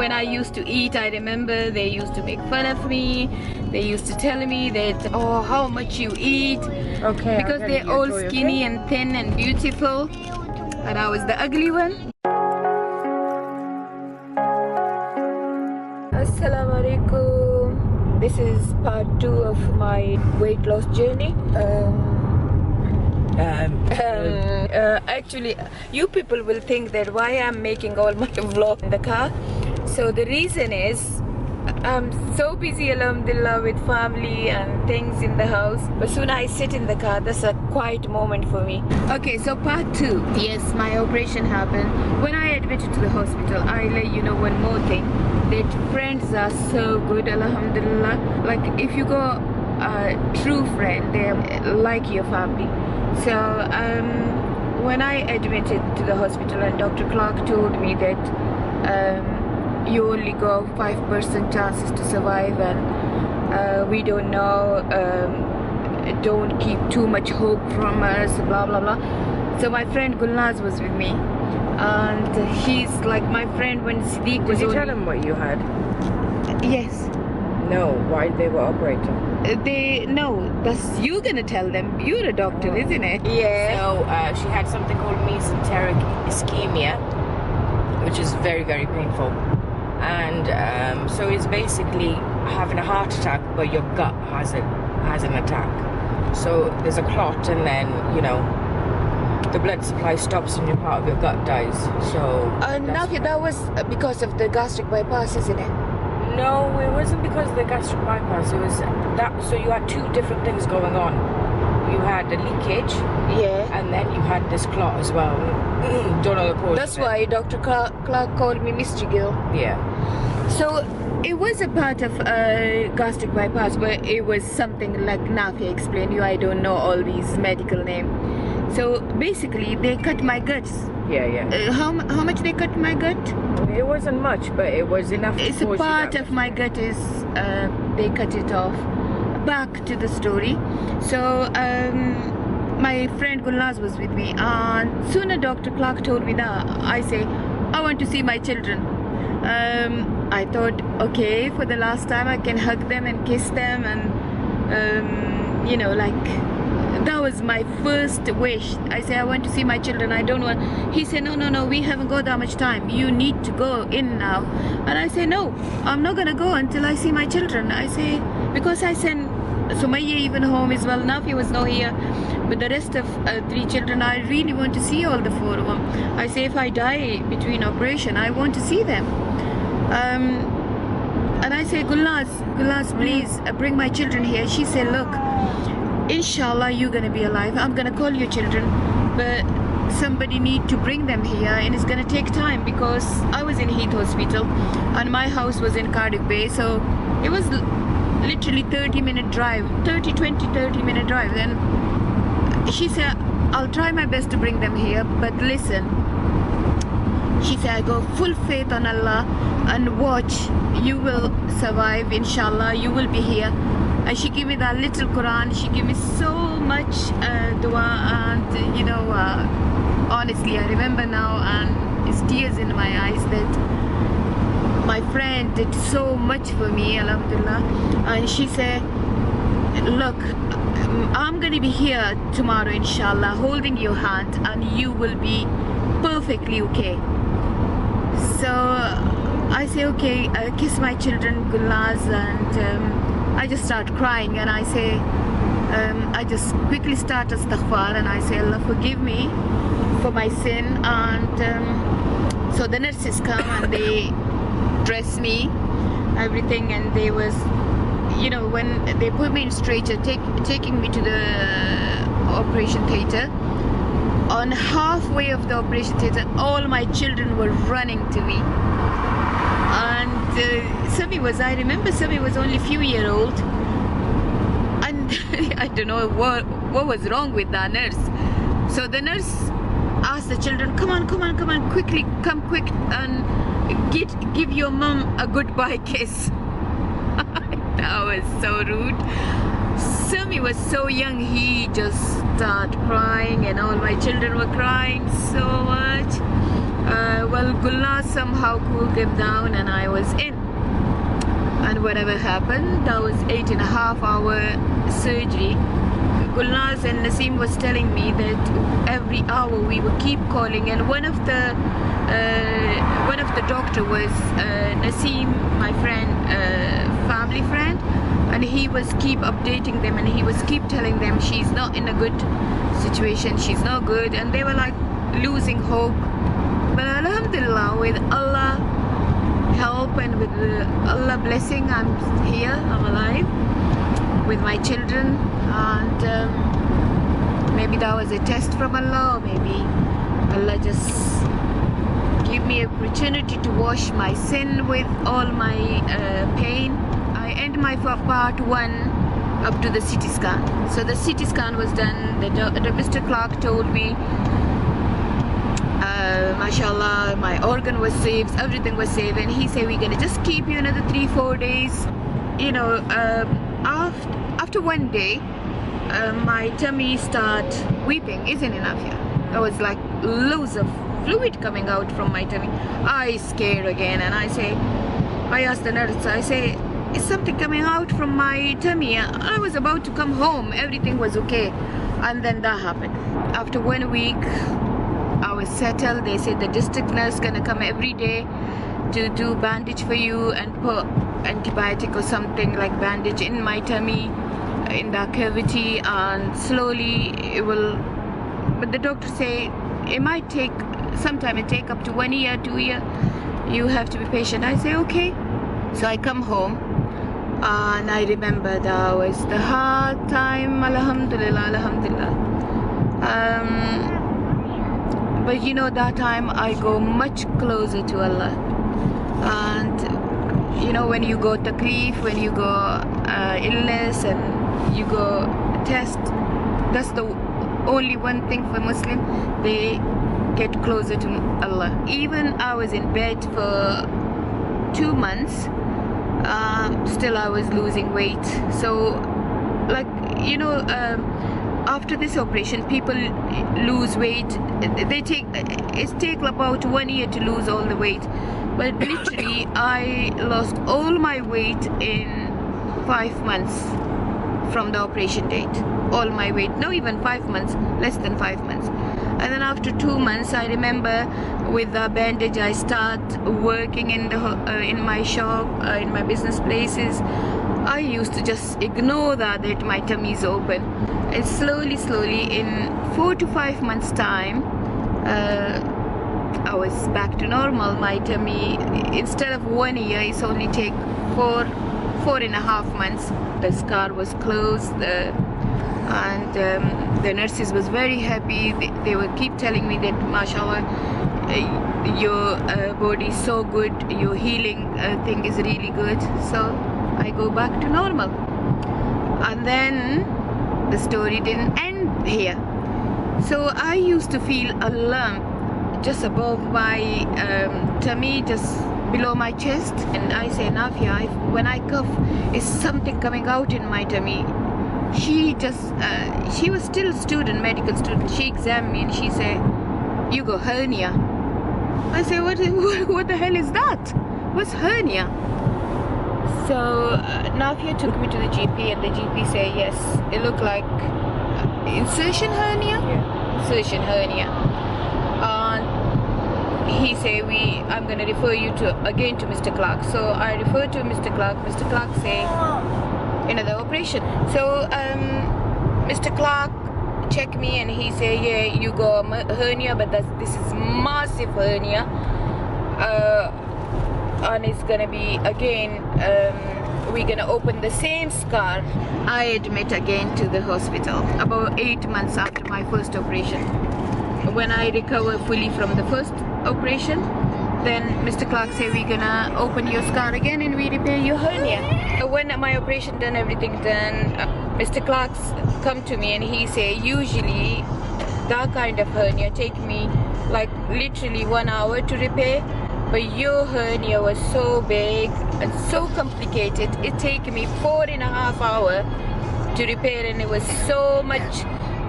when I used to eat, I remember they used to make fun of me. They used to tell me that, oh, how much you eat. Okay. Because they're all skinny and thin and beautiful. And I was the ugly one. Assalamu alaikum. This is part 2 of my weight loss journey. Actually, you people will think that why I'm making all my vlog in the car. So the reason is I'm so busy, alhamdulillah, with family and things in the house. But soon I sit in the car, that's a quiet moment for me. Okay, so part 2. Yes, my operation happened. When I admitted to the hospital, I let you know one more thing. That friends are so good, alhamdulillah. Like if you go a true friend, they're like your family. So when I admitted to the hospital and Dr. Clark told me that you only got 5% chances to survive, and we don't know, don't keep too much hope from us, blah blah blah. So my friend Gulnaz was with me, and he's like my friend when Siddiq was. Did you tell him what you had? Yes. No, why they were operating? That's you gonna tell them. You're a doctor, isn't it? Yeah. So she had something called mesenteric ischemia, which is very, very painful. And so it's basically having a heart attack, but your gut has an attack. So there's a clot, and then the blood supply stops and your part of your gut dies. So that was because of the gastric bypass, isn't it? No, it wasn't because of the gastric bypass. It was that. So you had two different things going on. You had the leakage, yeah, and then you had this clot as well. Don't know the cause. That's why Dr. Clark called me Mystery Girl. Yeah. So it was a part of gastric bypass, but it was something like Nafi explained you. I don't know all these medical names. So basically, they cut my guts. Yeah. How much they cut my gut? It wasn't much, but it was enough. It's a part of my gut is they cut it off. Back to the story. So my friend Gulnaz was with me, and sooner Dr. Clark told me that I say I want to see my children. I thought, okay, for the last time I can hug them and kiss them, and like that was my first wish. I say I want to see my children. I don't want. He said no, we haven't got that much time. You need to go in now. And I say no, I'm not gonna go until I see my children. I say because I sent Sumaya even home as well. Nafi was not here, but the rest of 3 children, I really want to see all the 4 of them. I say if I die between operation, I want to see them. And I say Gulnaz, please bring my children here. She said, look, inshallah you're gonna be alive. I'm gonna call your children, but somebody need to bring them here, and it's gonna take time because I was in Heath Hospital and my house was in Cardiff Bay, so it was literally 30-minute drive, 30-minute drive. Then she said, I'll try my best to bring them here, but listen, she said, I got full faith on Allah, and watch, you will survive, inshallah, you will be here. And she gave me that little Quran. She gave me so much dua, and honestly I remember now, and it's tears in my eyes that my friend did so much for me, alhamdulillah. And she said, look, I'm gonna be here tomorrow, inshallah, holding your hand, and you will be perfectly okay. So I say, okay, kiss my children, Gulnaz, and I just start crying, and I say, I just quickly start astaghfar, and I say, Allah forgive me for my sin. And so the nurses come and they dress me, everything, and they was, when they put me in stretcher, taking me to the operation theater. On halfway of the operation theater, all my children were running to me. And I remember Sami was only a few years old, and I don't know what was wrong with that nurse. So the nurse asked the children, come on, quickly, come quick and give your mom a goodbye kiss. That was so rude. Sami was so young, he just started crying, and all my children were crying so much. Well, Gulnaz somehow cooled him down and I was in. And whatever happened, that was 8.5-hour surgery. Gulnaz and Naseem was telling me that every hour we would keep calling, and one of the doctor was Naseem, my friend, family friend, and he was keep updating them and he was keep telling them she's not in a good situation, she's not good, and they were like losing hope. But alhamdulillah, with Allah help and with Allah blessing, I'm here, I'm alive with my children, and maybe that was a test from Allah, or maybe Allah just give me opportunity to wash my sin with all my pain. I end my part 1 up to the CT scan. So the CT scan was done. The Mr. Clark told me, mashallah, my organ was saved, everything was saved, and he said we're gonna just keep you another 3-4 days. You know, after 1 day, my tummy start weeping, isn't enough here. There was like loads of fluid coming out from my tummy. I scared again, and I asked the nurse, I say, is something coming out from my tummy? I was about to come home, everything was okay, and then that happened. After 1 week, I was settled. They said the district nurse gonna come every day to do bandage for you and put antibiotic or something like bandage in my tummy, in that cavity, and slowly it will. But the doctor say it might take, sometime it take up to 1 year, 2 years. You have to be patient. I say okay. So I come home, and I remember that was the hard time. Alhamdulillah, alhamdulillah. But you know, that time I go much closer to Allah. And you know, when you go taklif, when you go illness, and you go test, that's the only one thing for Muslim, they get closer to Allah. Even I was in bed for 2 months, still I was losing weight. So like, you know, after this operation, people lose weight. It takes about 1 year to lose all the weight, but literally I lost all my weight in 5 months from the operation date. All my weight, not even 5 months, less than 5 months. And then after 2 months, I remember with the bandage, I start working in my shop, in my business places. I used to just ignore that my tummy is open, and slowly in 4 to 5 months time, I was back to normal. My tummy, instead of 1 year, it's only take 4.5 months. The scar was closed, and the nurses was very happy. They would keep telling me that mashallah, your body is so good, your healing thing is really good. So I go back to normal. And then the story didn't end here. So I used to feel a lump just above my tummy, just below my chest, and I say, Nafia, when I cough, is something coming out in my tummy. She was still a student, medical student. She examined me and she said, you got hernia. I say, what the hell is that? What's hernia? So Nafia took me to the GP, and the GP said, yes, it looked like insertion hernia? Yeah. Insertion hernia. He said, I'm going to refer you again to Mr. Clark. So I referred to Mr. Clark. Mr. Clark said, another operation. So Mr. Clark checked me and he said, yeah, you got a hernia, but this is massive hernia, and it's gonna be again, we're gonna open the same scar. I admit again to the hospital about 8 months after my first operation. When I recover fully from the first operation, then Mr. Clark said, we're gonna open your scar again and we repair your hernia. When my operation done, everything done, Mr. Clark come to me and he say, usually that kind of hernia take me like literally 1 hour to repair, but your hernia was so big and so complicated, it take me 4.5 hours to repair, and it was so much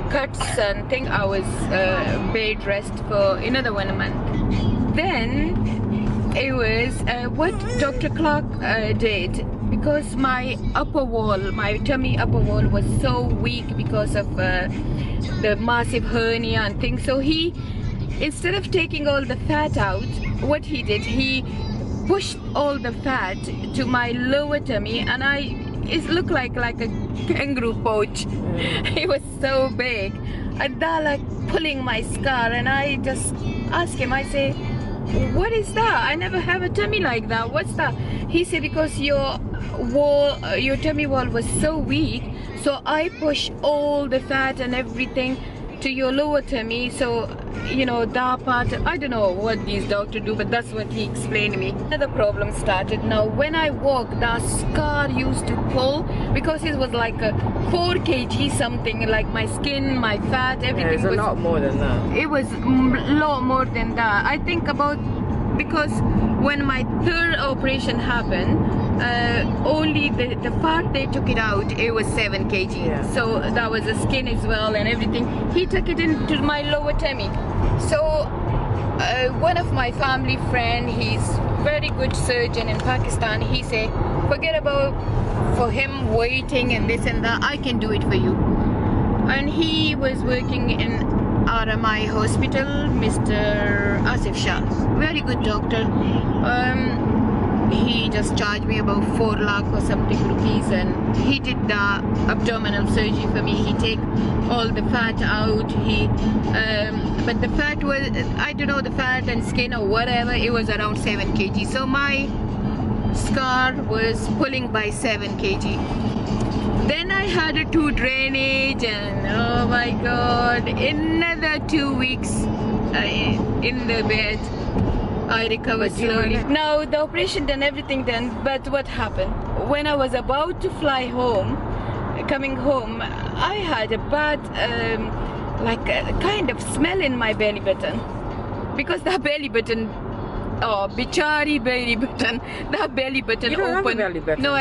cuts and thing. I was bed rest for another 1 month. Then it was what Dr. Clark did, because my upper wall, my tummy upper wall was so weak because of the massive hernia and things. So he, instead of taking all the fat out, what he did, he pushed all the fat to my lower tummy, and it looked like a kangaroo pouch. It was so big, and that like pulling my scar. And I just asked him, I say, what is that? I never have a tummy like that. What's that? He said, because your tummy wall was so weak, so I push all the fat and everything to your lower tummy. So, you know, that part, I don't know what these doctors do, but that's what he explained to me. Another problem started. Now, when I walk, that scar used to pull, because it was like a 4 kg something, like my skin, my fat, everything. It's a lot more than that. It was a lot more than that. I think about, because when my third operation happened, only the part they took it out, it was 7 kg. Yeah. So that was the skin as well and everything. He took it into my lower tummy. So one of my family friend, he's very good surgeon in Pakistan, he said, forget about for him waiting and this and that, I can do it for you. And he was working in RMI hospital, Mr. Asif Shah, very good doctor. He just charged me about 4 lakh or something rupees, and he did the abdominal surgery for me. He take all the fat out. But the fat was, I don't know, the fat and skin or whatever, it was around 7 kg. So my scar was pulling by 7 kg. Then I had a 2 drainage, and oh my god, another 2 weeks in the bed. I recovered slowly. Now the operation done, everything done, but what happened? When I was about to fly home, coming home, I had a bad, like a kind of smell in my belly button. Because the belly button, oh, bichari belly button, the belly button you don't open. Have a belly button. No,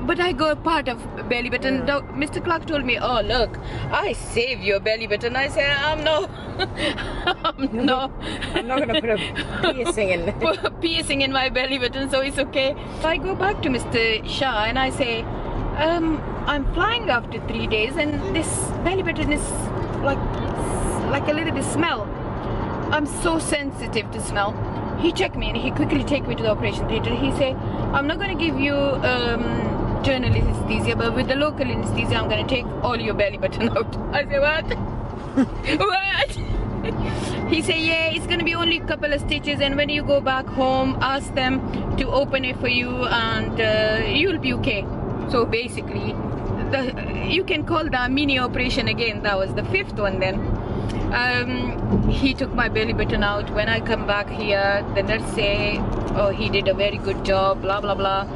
but I got part of belly button. Yeah. Mr. Clark told me, oh look, I saved your belly button. I said, I'm not gonna put a piercing in my belly button, so it's okay. So I go back to Mr. Shah and I say, I'm flying after 3 days, and this belly button is like a little bit smell. I'm so sensitive to smell. He checked me and he quickly take me to the operation theater. He said, I'm not going to give you general anesthesia, but with the local anesthesia, I'm going to take all your belly button out. I said, what? What? He said, yeah, it's going to be only a couple of stitches, and when you go back home, ask them to open it for you, and you'll be okay. So basically, you can call that mini operation again. That was the 5th one then. He took my belly button out. When I come back here, the nurse say, oh, he did a very good job, blah blah blah,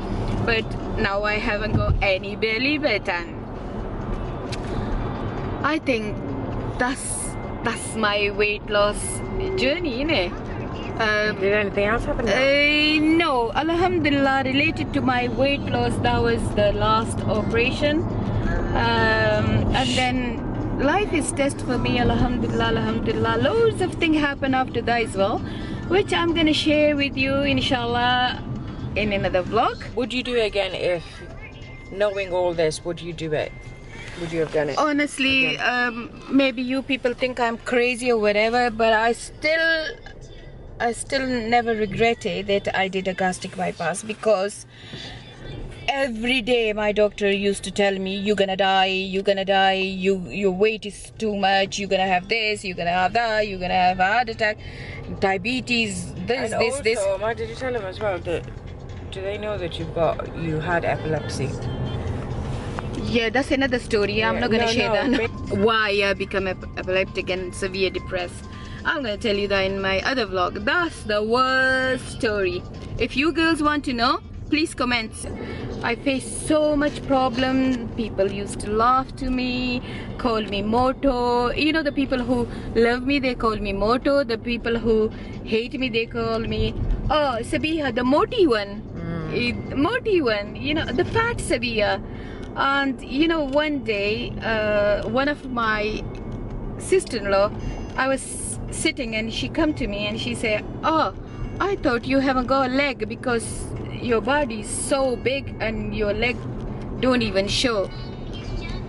but now I haven't got any belly button. I think that's my weight loss journey, innit? Did anything else happen? No, alhamdulillah, related to my weight loss, that was the last operation. And then life is test for me, alhamdulillah, alhamdulillah. Loads of things happen after that as well, which I'm gonna share with you, inshallah, in another vlog. Would you do it again if, knowing all this, would you do it? Would you have done it? Honestly, maybe you people think I'm crazy or whatever, but I still never regretted that I did a gastric bypass, because every day my doctor used to tell me, you're gonna die, your weight is too much, you're gonna have this, you're gonna have that, you're gonna have a heart attack, diabetes, this. Why did you tell them as well that, do they know that you had epilepsy? Yeah, that's another story. Yeah, I'm not gonna share that. but- Why I become epileptic and severe depressed, I'm gonna tell you that in my other vlog. That's the worst story. If you girls want to know, please comment. I faced so much problem. People used to laugh to me, call me Moto. You know, the people who love me, they call me Moto. The people who hate me, they call me, oh, Sabiha, the Moti one. Moti one, you know, the fat Sabiha. And you know, one day, one of my sister-in-law, I was sitting and she come to me and she said, oh, I thought you haven't got a leg because your body is so big and your leg don't even show.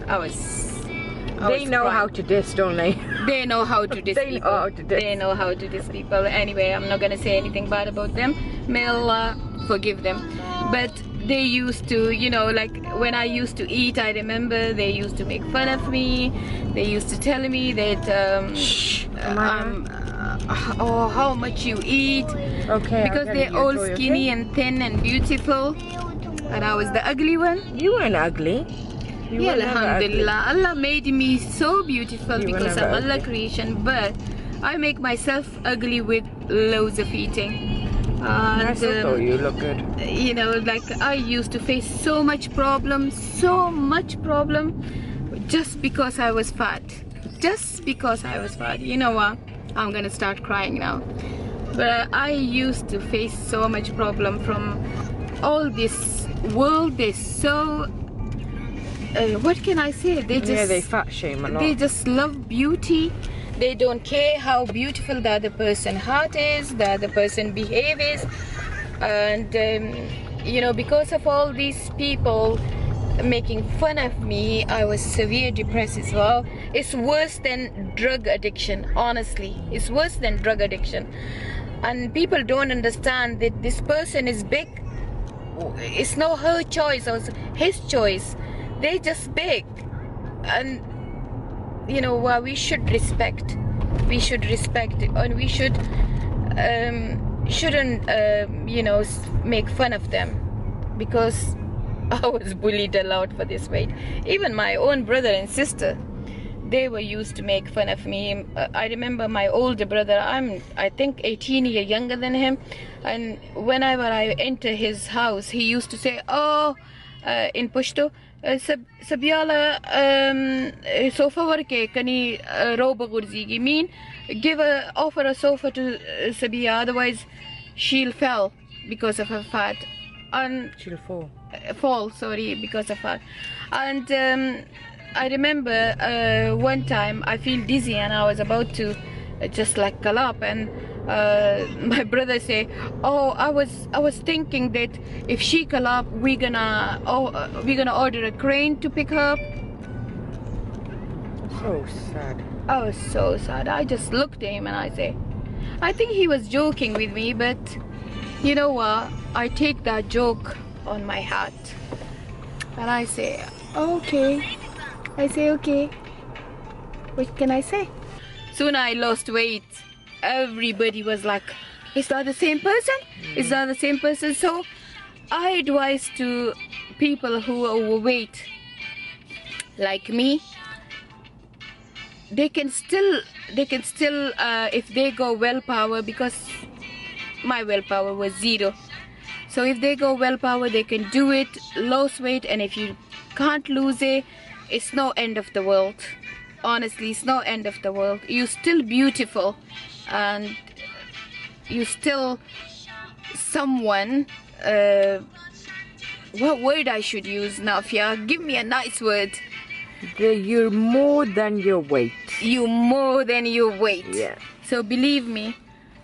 They know how to diss, don't they? They know how to diss They know people. how to diss. They know how to diss people. Anyway, I'm not gonna say anything bad about them. May Allah forgive them. But they used to, you know, like when I used to eat, I remember they used to make fun of me. They used to tell me that oh, how much you eat. Okay. Because they're all skinny and thin and beautiful. And I was the ugly one. You weren't ugly. You Yeah, were never ugly. alhamdulillah. Allah made me so beautiful You were because never I'm Allah ugly. creation, but I make myself ugly with loads of eating. I And still thought you look good. you know, like I used to face so much problem, just because I was fat. Just because I was fat. You know what? I'm gonna start crying now. But I used to face so much problem from all this world. They're so what can I say? They just They fat shame a lot. they just love beauty. They don't care how beautiful the other person heart is, the other person behave is. And you know, because of all these people making fun of me, I was severe depressed as well. It's worse than drug addiction, honestly. It's worse than drug addiction. And people don't understand that this person is big. It's not her choice or his choice. They just big. And you know, we should respect. We should respect it, and we should shouldn't you know, make fun of them, because I was bullied a lot for this weight. Even my own brother and sister, they were used to make fun of me. I remember my older brother, I think 18 years younger than him, and whenever I enter his house, he used to say, oh, in Pashto, Sabiala sofa worke kani roba gurzigi, mean offer a sofa to Sabia, otherwise she'll fall because of her fat. And She'll fall. Sorry, because of her. And I remember one time I feel dizzy and I was about to just like collapse, and my brother say, oh, I was thinking that if she collapse, we're gonna order a crane to pick her up. So sad. I was so sad. I just looked at him and I say, I think he was joking with me, but you know what, I take that joke on my heart and I say okay. What can I say? Soon I lost weight. Everybody was like, is that the same person? Is that the same person? So I advise to people who are overweight like me, they can still if they go willpower, because my willpower was 0. So if they go willpower, they can do it, lose weight. And if you can't lose it, it's no end of the world. Honestly, it's no end of the world. You're still beautiful, and you still someone. What word I should use, Nafia? Give me a nice word. You're more than your weight. You more than your weight. Yeah. So believe me,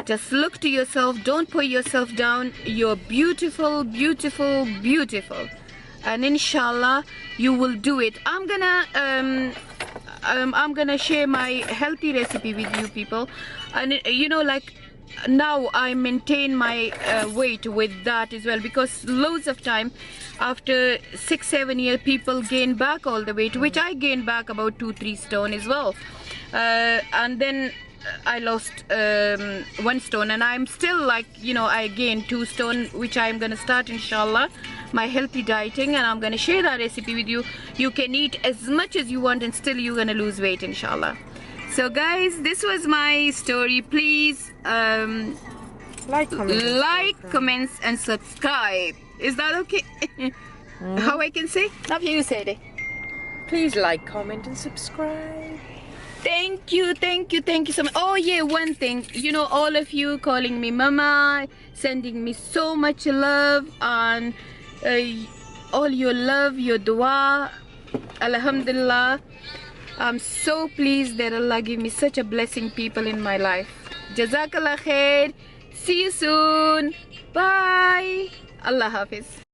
just look to yourself. Don't put yourself down. You're beautiful, beautiful, beautiful, and inshallah you will do it. I'm gonna share my healthy recipe with you people, and you know, like now I maintain my weight with that as well, because loads of time after 6-7 years people gain back all the weight, which I gained back about 2-3 stone as well, and then I lost 1 stone, and I'm still like, you know, I gained 2 stone, which I'm gonna start inshallah my healthy dieting, and I'm gonna share that recipe with you. You can eat as much as you want and still you're gonna lose weight inshallah. So guys, this was my story. Please Like, comments and subscribe. Is that okay? How I can say? Now you said it. Please like, comment, and subscribe. Thank you so much. Oh yeah, one thing, you know, all of you calling me mama, sending me so much love, and all your love, your dua, alhamdulillah. I'm so pleased that Allah gave me such a blessing people in my life. Jazakallah khair. See you soon. Bye. Allah Hafiz.